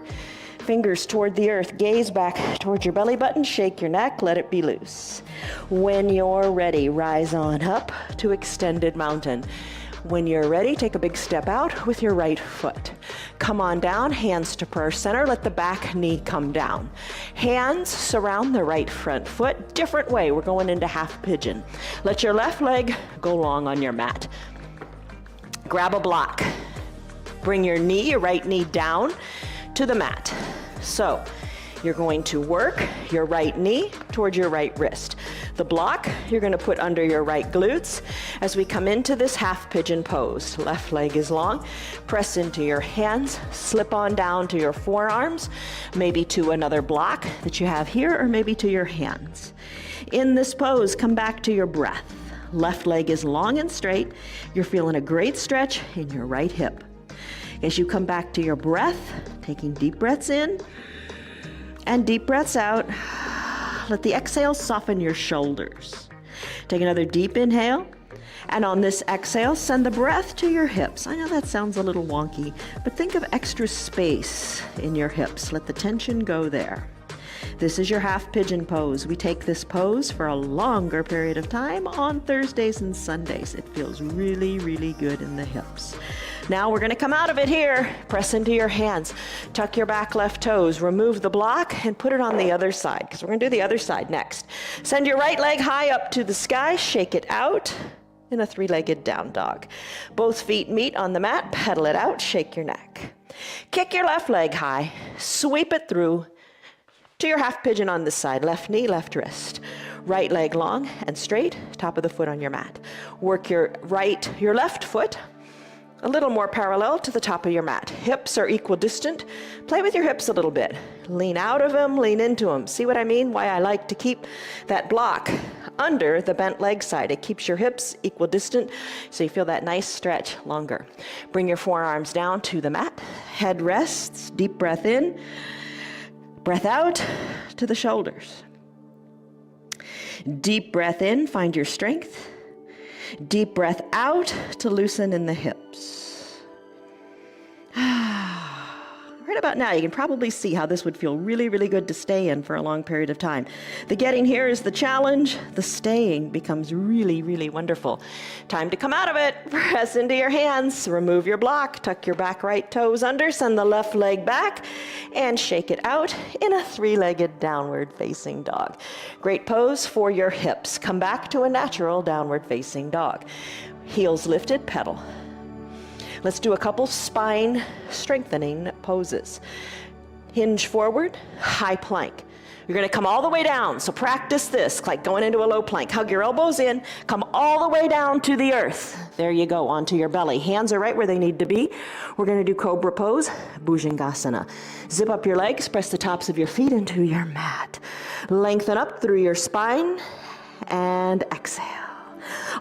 Fingers toward the earth, gaze back towards your belly button, shake your neck, let it be loose. When you're ready, rise on up to extended mountain. When you're ready, take a big step out with your right foot. Come on down, hands to prayer center, let the back knee come down. Hands surround the right front foot, different way, we're going into half pigeon. Let your left leg go long on your mat. Grab a block. Bring your knee, your right knee down to the mat. So you're going to work your right knee towards your right wrist. The block you're going to put under your right glutes as we come into this half pigeon pose. Left leg is long. Press into your hands, slip on down to your forearms, maybe to another block that you have here, or maybe to your hands. In this pose, come back to your breath. Left leg is long and straight. You're feeling a great stretch in your right hip. As you come back to your breath, taking deep breaths in and deep breaths out, let the exhale soften your shoulders. Take another deep inhale, and on this exhale, send the breath to your hips. I know that sounds a little wonky, but think of extra space in your hips. Let the tension go there. This is your half pigeon pose. We take this pose for a longer period of time on Thursdays and Sundays. It feels really, really good in the hips. Now we're gonna come out of it here. Press into your hands. Tuck your back left toes. Remove the block and put it on the other side, because we're gonna do the other side next. Send your right leg high up to the sky. Shake it out in a three-legged down dog. Both feet meet on the mat. Pedal it out. Shake your neck. Kick your left leg high. Sweep it through to your half pigeon on this side. Left knee, left wrist. Right leg long and straight. Top of the foot on your mat. Work your left foot a little more parallel to the top of your mat. Hips are equidistant. Play with your hips a little bit. Lean out of them, lean into them. See what I mean? Why I like to keep that block under the bent leg side. It keeps your hips equidistant, so you feel that nice stretch longer. Bring your forearms down to the mat. Head rests, deep breath in, breath out to the shoulders. Deep breath in, find your strength. Deep breath out to loosen in the hips. Right about now, you can probably see how this would feel really, really good to stay in for a long period of time. The getting here is the challenge. The staying becomes really, really wonderful. Time to come out of it. Press into your hands. Remove your block. Tuck your back right toes under. Send the left leg back and shake it out in a three-legged downward facing dog. Great pose for your hips. Come back to a natural downward facing dog. Heels lifted, pedal. Let's do a couple spine strengthening poses. Hinge forward, high plank. You're gonna come all the way down, so practice this, like going into a low plank. Hug your elbows in, come all the way down to the earth. There you go, onto your belly. Hands are right where they need to be. We're gonna do cobra pose, Bhujangasana. Zip up your legs, press the tops of your feet into your mat. Lengthen up through your spine, and exhale.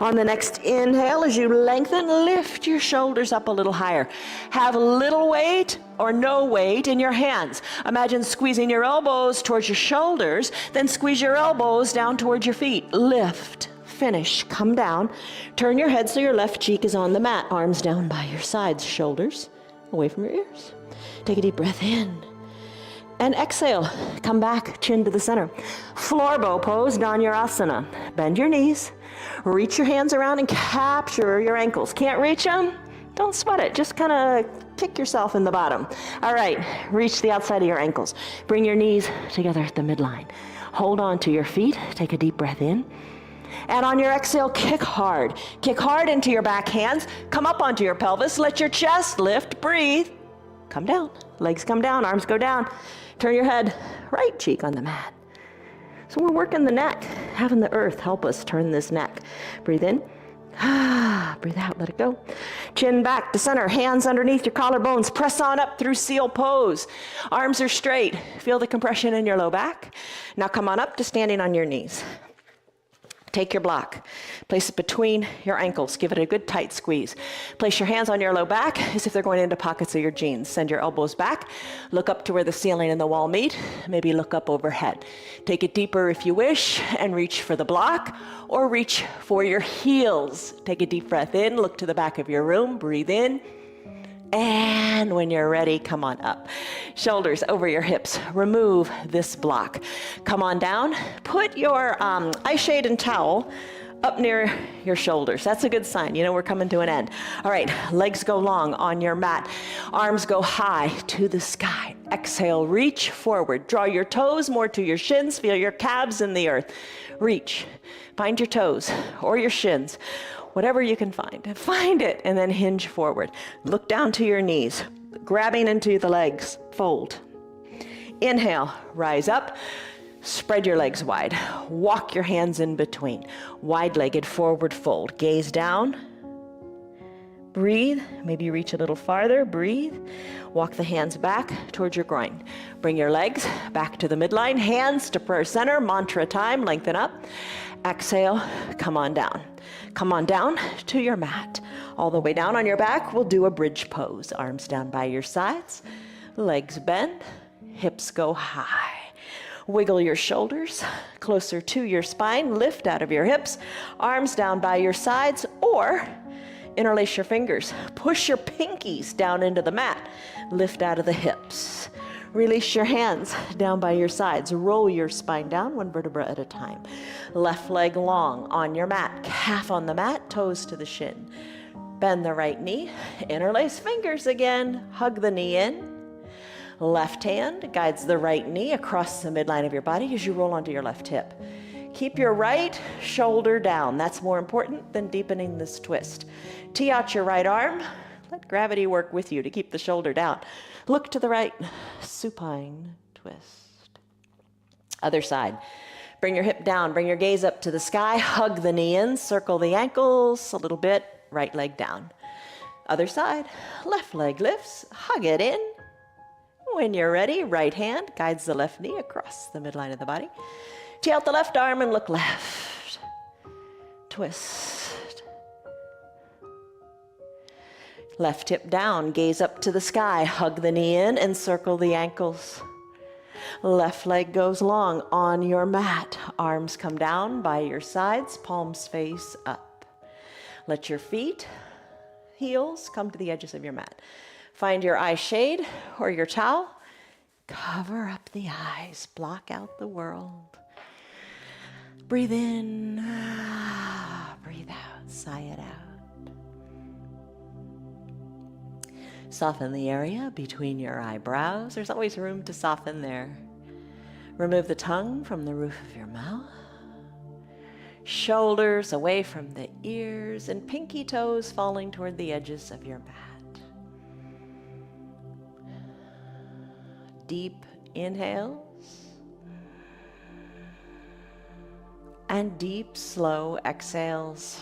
On the next inhale, as you lengthen, lift your shoulders up a little higher. Have little weight or no weight in your hands. Imagine squeezing your elbows towards your shoulders, then squeeze your elbows down towards your feet. Lift, finish, come down. Turn your head so your left cheek is on the mat. Arms down by your sides, shoulders away from your ears. Take a deep breath in. And exhale, come back, chin to the center. Floor bow pose, Dhanurasana. Bend your knees, reach your hands around and capture your ankles. Can't reach them? Don't sweat it, just kind of kick yourself in the bottom. All right, reach the outside of your ankles. Bring your knees together at the midline. Hold on to your feet, take a deep breath in. And on your exhale, kick hard. Kick hard into your back hands, come up onto your pelvis, let your chest lift, breathe. Come down, legs come down, arms go down. Turn your head, right cheek on the mat. So we're working the neck, having the earth help us turn this neck. Breathe in, breathe out, let it go. Chin back to center, hands underneath your collarbones. Press on up through seal pose. Arms are straight. Feel the compression in your low back. Now come on up to standing on your knees. Take your block, place it between your ankles, give it a good tight squeeze. Place your hands on your low back as if they're going into pockets of your jeans. Send your elbows back, look up to where the ceiling and the wall meet, maybe look up overhead. Take it deeper if you wish and reach for the block or reach for your heels. Take a deep breath in, look to the back of your room, breathe in. And when you're ready, come on up. Shoulders over your hips. Remove this block. Come on down. Put your eye shade and towel up near your shoulders. That's a good sign. You know we're coming to an end. All right, legs go long on your mat. Arms go high to the sky. Exhale, reach forward. Draw your toes more to your shins. Feel your calves in the earth. Reach. Find your toes or your shins. Whatever you can find it, and then hinge forward. Look down to your knees, grabbing into the legs, fold. Inhale, rise up, spread your legs wide. Walk your hands in between. Wide-legged forward fold. Gaze down. Breathe, maybe reach a little farther, breathe. Walk the hands back towards your groin. Bring your legs back to the midline, hands to prayer center, mantra time, lengthen up. Exhale, come on down. Come on down to your mat. All the way down on your back, we'll do a bridge pose. Arms down by your sides, legs bend, hips go high. Wiggle your shoulders closer to your spine, lift out of your hips, arms down by your sides, or interlace your fingers. Push your pinkies down into the mat, lift out of the hips. Release your hands down by your sides. Roll your spine down one vertebra at a time. Left leg long on your mat. Calf on the mat, toes to the shin. Bend the right knee. Interlace fingers again. Hug the knee in. Left hand guides the right knee across the midline of your body as you roll onto your left hip. Keep your right shoulder down. That's more important than deepening this twist. Tee out your right arm. Let gravity work with you to keep the shoulder down. Look to the right, supine twist. Other side. Bring your hip down, bring your gaze up to the sky, hug the knee in, circle the ankles a little bit, right leg down. Other side, left leg lifts, hug it in. When you're ready, right hand guides the left knee across the midline of the body. Tee out the left arm and look left. Twist. Left hip down, gaze up to the sky, hug the knee in and circle the ankles. Left leg goes long on your mat. Arms come down by your sides, palms face up. Let your feet, heels, come to the edges of your mat. Find your eye shade or your towel. Cover up the eyes, block out the world. Breathe in, breathe out, sigh it out. Soften the area between your eyebrows. There's always room to soften there. Remove the tongue from the roof of your mouth. Shoulders away from the ears and pinky toes falling toward the edges of your mat. Deep inhales and deep, slow exhales.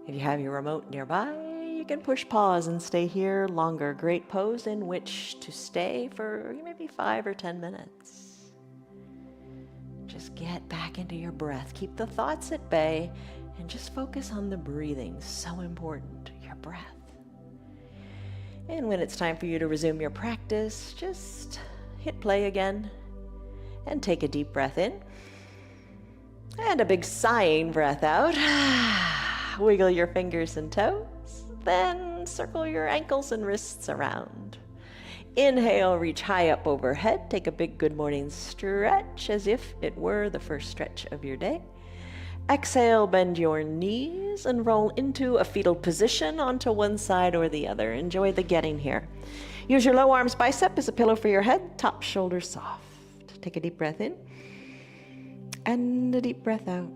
If you have your remote nearby, you can push pause and stay here longer. Great pose in which to stay for maybe 5 or 10 minutes. Just get back into your breath. Keep the thoughts at bay and just focus on the breathing. So important, your breath. And when it's time for you to resume your practice, just hit play again and take a deep breath in and a big sighing breath out. Wiggle your fingers and toes, then circle your ankles and wrists around. Inhale, reach high up overhead. Take a big good morning stretch as if it were the first stretch of your day. Exhale, bend your knees and roll into a fetal position onto one side or the other. Enjoy the getting here. Use your low arms bicep as a pillow for your head, top shoulder soft. Take a deep breath in and a deep breath out.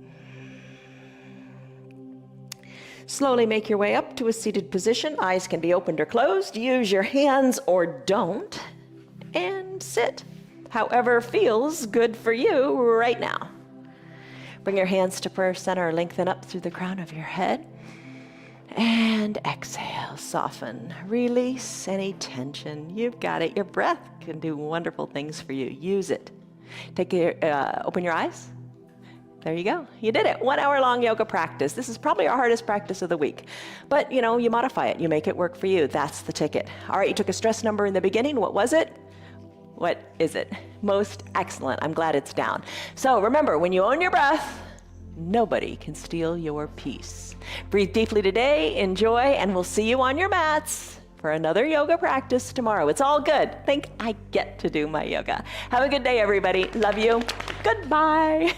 Slowly make your way up to a seated position. Eyes can be opened or closed. Use your hands or don't. And sit. However feels good for you right now. Bring your hands to prayer center. Lengthen up through the crown of your head. And exhale, soften, release any tension. You've got it. Your breath can do wonderful things for you. Use it. Open your eyes. There you go. You did it. 1 hour long yoga practice. This is probably our hardest practice of the week. But you modify it. You make it work for you. That's the ticket. All right, you took a stress number in the beginning. What was it? What is it? Most excellent. I'm glad it's down. So remember, when you own your breath, nobody can steal your peace. Breathe deeply today, enjoy, and we'll see you on your mats for another yoga practice tomorrow. It's all good. Think I get to do my yoga. Have a good day, everybody. Love you. Goodbye.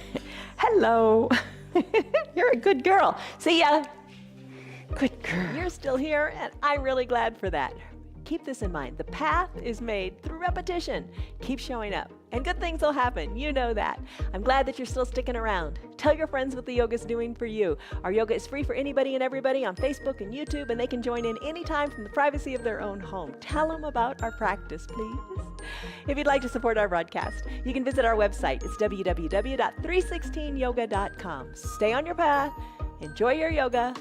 Hello. You're a good girl. See ya. Good girl. You're still here, and I'm really glad for that. Keep this in mind. The path is made through repetition. Keep showing up, and good things will happen. You know that. I'm glad that you're still sticking around. Tell your friends what the yoga's doing for you. Our yoga is free for anybody and everybody on Facebook and YouTube, and they can join in anytime from the privacy of their own home. Tell them about our practice, please. If you'd like to support our broadcast, you can visit our website. It's www.316yoga.com. Stay on your path, enjoy your yoga,